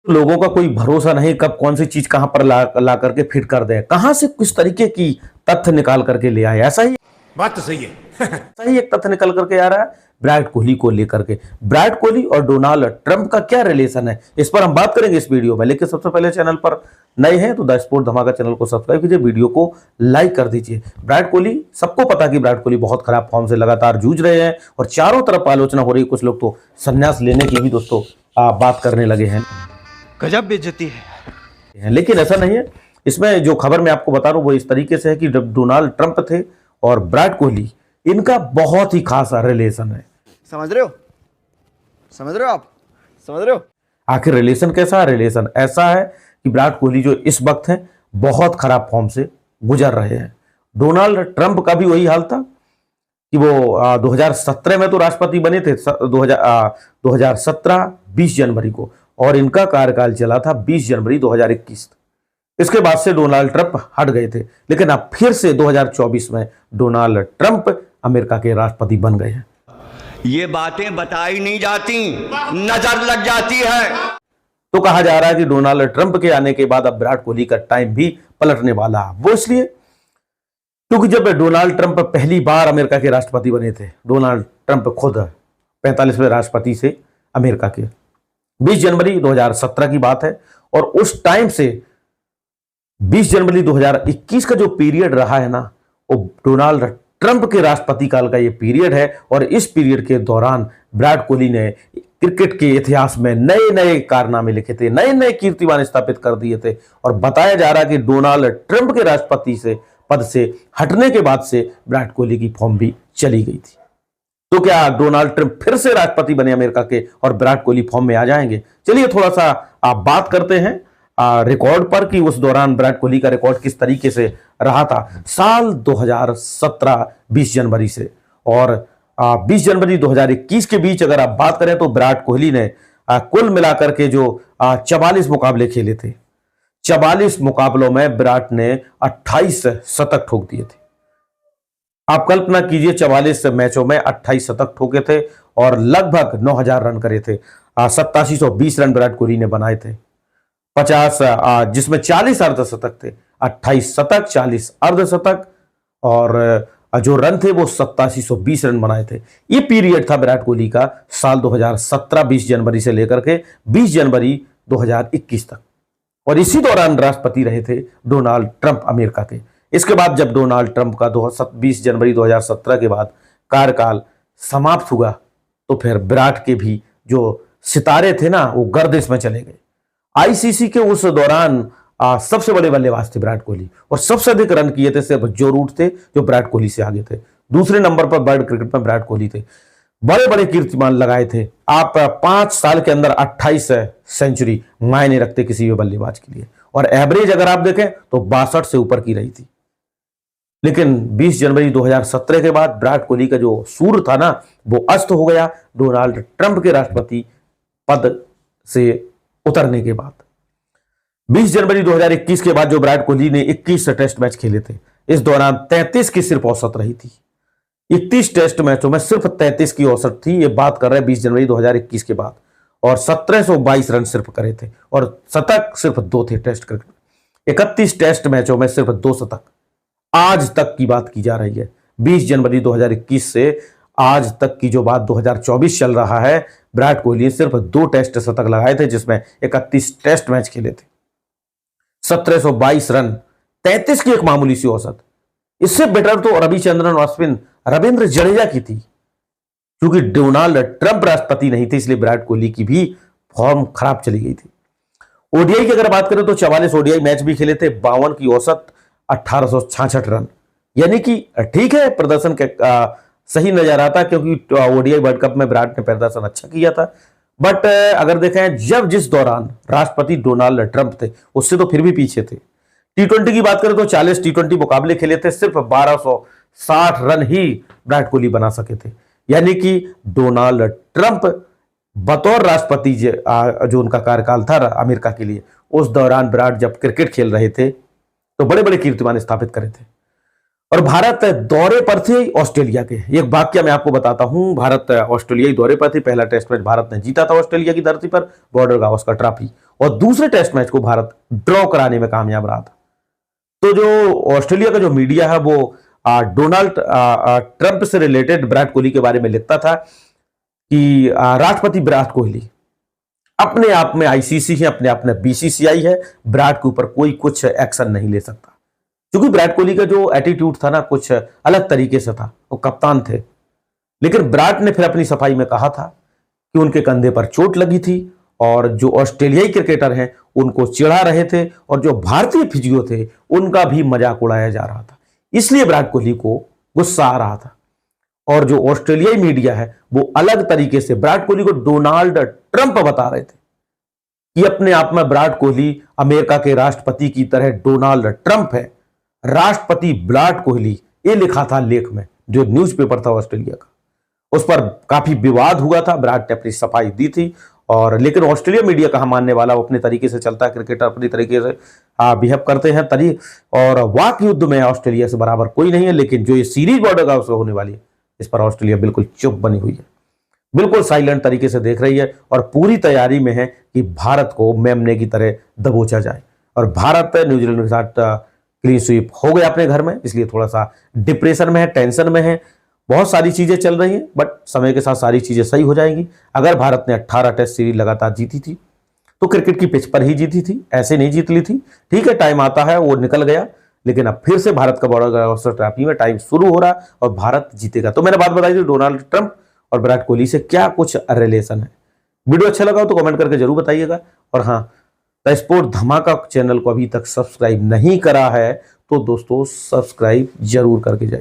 लोगों का कोई भरोसा नहीं, कब कौन सी चीज कहां पर ला करके फिट कर दे, कहां से किस तरीके की तथ्य निकाल करके ले आए। ऐसा ही बात तो सही है। ऐसा ही एक तथ्य निकल करके आ रहा है विराट कोहली को लेकर के। विराट कोहली और डोनाल्ड ट्रंप का क्या रिलेशन है, इस पर हम बात करेंगे इस वीडियो में। लेकिन सबसे पहले चैनल पर नए हैं तो द स्पोर्ट धमाका चैनल को सब्सक्राइब कीजिए, वीडियो को लाइक कर दीजिए। विराट कोहली, सबको पता कि विराट कोहली बहुत खराब फॉर्म से लगातार जूझ रहे हैं और चारों तरफ आलोचना हो रही है। कुछ लोग तो संन्यास लेने की भी दोस्तों बात करने लगे हैं। गजब बेइज्जती है। लेकिन ऐसा नहीं है। इसमें जो खबर मैं आपको बता रहा हूं वो इस तरीके से है कि जब डोनाल्ड ट्रंप थे और विराट कोहली, इनका बहुत ही खास रिलेशन है। समझ रहे हो? समझ रहे हो आप? समझ रहे हो? आखिर रिलेशन कैसा है? रिलेशन ऐसा है कि विराट कोहली जो इस वक्त हैं बहुत खराब फॉर्म से गुजर रहे हैं। डोनाल्ड ट्रंप का भी वही हाल था कि वो 2017 में तो राष्ट्रपति बने थे, 2017 20 जनवरी को, और इनका कार्यकाल चला था 20 जनवरी 2021। इसके बाद से डोनाल्ड ट्रंप हट गए थे, लेकिन अब फिर से 2024 में डोनाल्ड ट्रंप अमेरिका के राष्ट्रपति बन गए हैं। ये बातें बताई नहीं जाती, नजर लग जाती है। तो कहा जा रहा है कि डोनाल्ड ट्रंप के आने के बाद अब विराट कोहली का टाइम भी पलटने वाला है। वो इसलिए क्योंकि जब डोनाल्ड ट्रंप पहली बार अमेरिका के राष्ट्रपति बने थे, डोनाल्ड ट्रंप खुद 45वें राष्ट्रपति से अमेरिका के, 20 जनवरी 2017 की बात है। और उस टाइम से 20 जनवरी 2021 का जो पीरियड रहा है ना, वो डोनाल्ड ट्रंप के राष्ट्रपति काल का ये पीरियड है। और इस पीरियड के दौरान विराट कोहली ने क्रिकेट के इतिहास में नए नए कारनामे लिखे थे, नए नए कीर्तिमान स्थापित कर दिए थे। और बताया जा रहा है कि डोनाल्ड ट्रंप के राष्ट्रपति से पद से हटने के बाद से विराट कोहली की फॉर्म भी चली गई थी। तो क्या डोनाल्ड ट्रंप फिर से राष्ट्रपति बने अमेरिका के और विराट कोहली फॉर्म में आ जाएंगे? चलिए थोड़ा सा आप बात करते हैं रिकॉर्ड पर कि उस दौरान विराट कोहली का रिकॉर्ड किस तरीके से रहा था साल 2017 20 जनवरी से और 20 जनवरी 2021 के बीच अगर आप बात करें तो विराट कोहली ने कुल मिलाकर के जो 44 मुकाबले खेले थे, 44 मुकाबलों में विराट ने 28 शतक ठोक दिए थे। आप कल्पना कीजिए, 44 मैचों में 28 शतक ठोके थे और लगभग 9000 रन करे थे। 8720 रन विराट कोहली ने बनाए थे, 50 जिसमें 40 अर्धशतक थे, 28 शतक, 40 अर्धशतक, और जो रन थे वो 8720 रन बनाए थे। ये पीरियड था विराट कोहली का साल 2017 20 जनवरी से लेकर के 20 जनवरी 2021 तक। और इसी दौरान राष्ट्रपति रहे थे डोनाल्ड ट्रंप अमेरिका के। इसके बाद जब डोनाल्ड ट्रंप का 20 जनवरी 2017 के बाद कार्यकाल समाप्त हुआ तो फिर विराट के भी जो सितारे थे ना वो गर्दिश में चले गए। आईसीसी के उस दौरान सबसे बड़े बल्लेबाज थे विराट कोहली और सबसे अधिक रन किए थे सिर्फ जो रूट थे जो विराट कोहली से आगे थे। दूसरे नंबर पर वर्ल्ड क्रिकेट में विराट कोहली थे। बड़े बड़े कीर्तिमान लगाए थे। आप 5 साल के अंदर 28 सेंचुरी मायने रखते किसी भी बल्लेबाज के लिए, और एवरेज अगर आप देखें तो 62 से ऊपर की रही थी। लेकिन 20 जनवरी 2017 के बाद विराट कोहली का जो सूर था ना वो अस्त हो गया डोनाल्ड ट्रंप के राष्ट्रपति पद से उतरने के बाद। 20 जनवरी 2021 के बाद जो विराट कोहली ने 21 टेस्ट मैच खेले थे, इस दौरान 33 की सिर्फ औसत रही थी। 31 टेस्ट मैचों में सिर्फ 33 की औसत थी। ये बात कर रहे हैं 20 जनवरी 2021 के बाद। और 1722 रन सिर्फ करे थे और शतक सिर्फ 2 थे टेस्ट क्रिकेट में। 31 टेस्ट मैचों में सिर्फ 2 शतक। आज तक की बात की जा रही है, 20 जनवरी 2021 से आज तक की जो बात 2024 चल रहा है, विराट कोहली ने सिर्फ 2 टेस्ट शतक लगाए थे जिसमें 31 टेस्ट मैच खेले थे। 1722 रन, 33 की एक मामूली सी औसत। इससे बेटर तो रविचंद्रन अश्विन, रविंद्र जडेजा की थी। क्योंकि डोनाल्ड ट्रंप राष्ट्रपति नहीं थे इसलिए विराट कोहली की भी फॉर्म खराब चली गई थी। ओडीआई की अगर बात करें तो 44 ओडीआई मैच भी खेले थे, 52 की औसत, 1866 रन। यानी कि ठीक है, प्रदर्शन सही नजर आता क्योंकि ओडीआई वर्ल्ड कप में विराट ने प्रदर्शन अच्छा किया था। बट अगर देखें जब जिस दौरान राष्ट्रपति डोनाल्ड ट्रंप थे उससे तो फिर भी पीछे थे। टी20 की बात करें तो 40 टी20 मुकाबले खेले थे, सिर्फ 1260 रन ही विराट कोहली बना सके थे। यानी कि डोनाल्ड ट्रंप बतौर राष्ट्रपति जो उनका कार्यकाल था अमेरिका के लिए, उस दौरान विराट जब क्रिकेट खेल रहे थे तो बड़े बड़े कीर्तिमान स्थापित करे थे। और भारत दौरे पर थे ऑस्ट्रेलिया के। एक वाक्य मैं आपको बताता हूं, भारत ऑस्ट्रेलियाई दौरे पर थी। पहला टेस्ट मैच भारत ने जीता था ऑस्ट्रेलिया की धरती पर, बॉर्डर गावस्कर ट्रॉफी, और दूसरे टेस्ट मैच को भारत ड्रॉ कराने में कामयाब रहा था। तो जो ऑस्ट्रेलिया का जो मीडिया है वो डोनाल्ड ट्रंप से रिलेटेड विराट कोहली के बारे में लिखता था कि राष्ट्रपति विराट कोहली अपने आप में आईसीसी है, अपने आप में बीसीसीआई है, विराट के ऊपर कोई कुछ एक्शन नहीं ले सकता। क्योंकि विराट कोहली का जो एटीट्यूड था ना, कुछ अलग तरीके से था, वो कप्तान थे। लेकिन विराट ने फिर अपनी सफाई में कहा था कि उनके कंधे पर चोट लगी थी और जो ऑस्ट्रेलियाई क्रिकेटर हैं उनको चिढ़ा रहे थे, और जो भारतीय फिजियो थे उनका भी मजाक उड़ाया जा रहा था। इसलिए विराट कोहली को गुस्सा आ रहा था। और जो ऑस्ट्रेलियाई मीडिया है वो अलग तरीके से विराट कोहली को डोनाल्ड ट्रंप बता रहे थे कि अपने आप में विराट कोहली अमेरिका के राष्ट्रपति की तरह डोनाल्ड ट्रंप है, राष्ट्रपति विराट कोहली। ये लिखा था लेख में, जो न्यूज़पेपर था ऑस्ट्रेलिया का। उस पर काफी विवाद हुआ था, विराट ने अपनी सफाई दी थी। और लेकिन ऑस्ट्रेलिया मीडिया कहाँ मानने वाला, वो अपने तरीके से चलता है, क्रिकेटर अपनी तरीके से बिहेव करते हैं और वाक युद्ध में ऑस्ट्रेलिया से बराबर कोई नहीं है। लेकिन जो ये सीरीज बॉर्डर गांव से होने वाली है, इस पर ऑस्ट्रेलिया बिल्कुल चुप बनी हुई है, बिल्कुल साइलेंट तरीके से देख रही है और पूरी तैयारी में है कि भारत को मेमने की तरह दबोचा जाए। और भारत न्यूजीलैंड के साथ क्लीन स्वीप हो गया अपने घर में, इसलिए थोड़ा सा डिप्रेशन में है, टेंशन में है। बहुत सारी चीजें चल रही हैं, बट समय के साथ सारी चीजें सही हो जाएंगी। अगर भारत ने 18 टेस्ट सीरीज लगातार जीती थी तो क्रिकेट की पिच पर ही जीती थी, ऐसे नहीं जीत ली थी। ठीक है, टाइम आता है, वो निकल गया, लेकिन अब फिर से भारत का बॉर्डर गावस्कर ट्रॉफी में टाइम शुरू हो रहा और भारत जीतेगा। तो मैंने बात बताई थी डोनाल्ड ट्रंप और विराट कोहली से क्या कुछ रिलेशन है। वीडियो अच्छा लगा हो तो कमेंट करके जरूर बताइएगा। और हाँ, द स्पोर्ट धमाका चैनल को अभी तक सब्सक्राइब नहीं करा है तो दोस्तों सब्सक्राइब जरूर करके जाइए।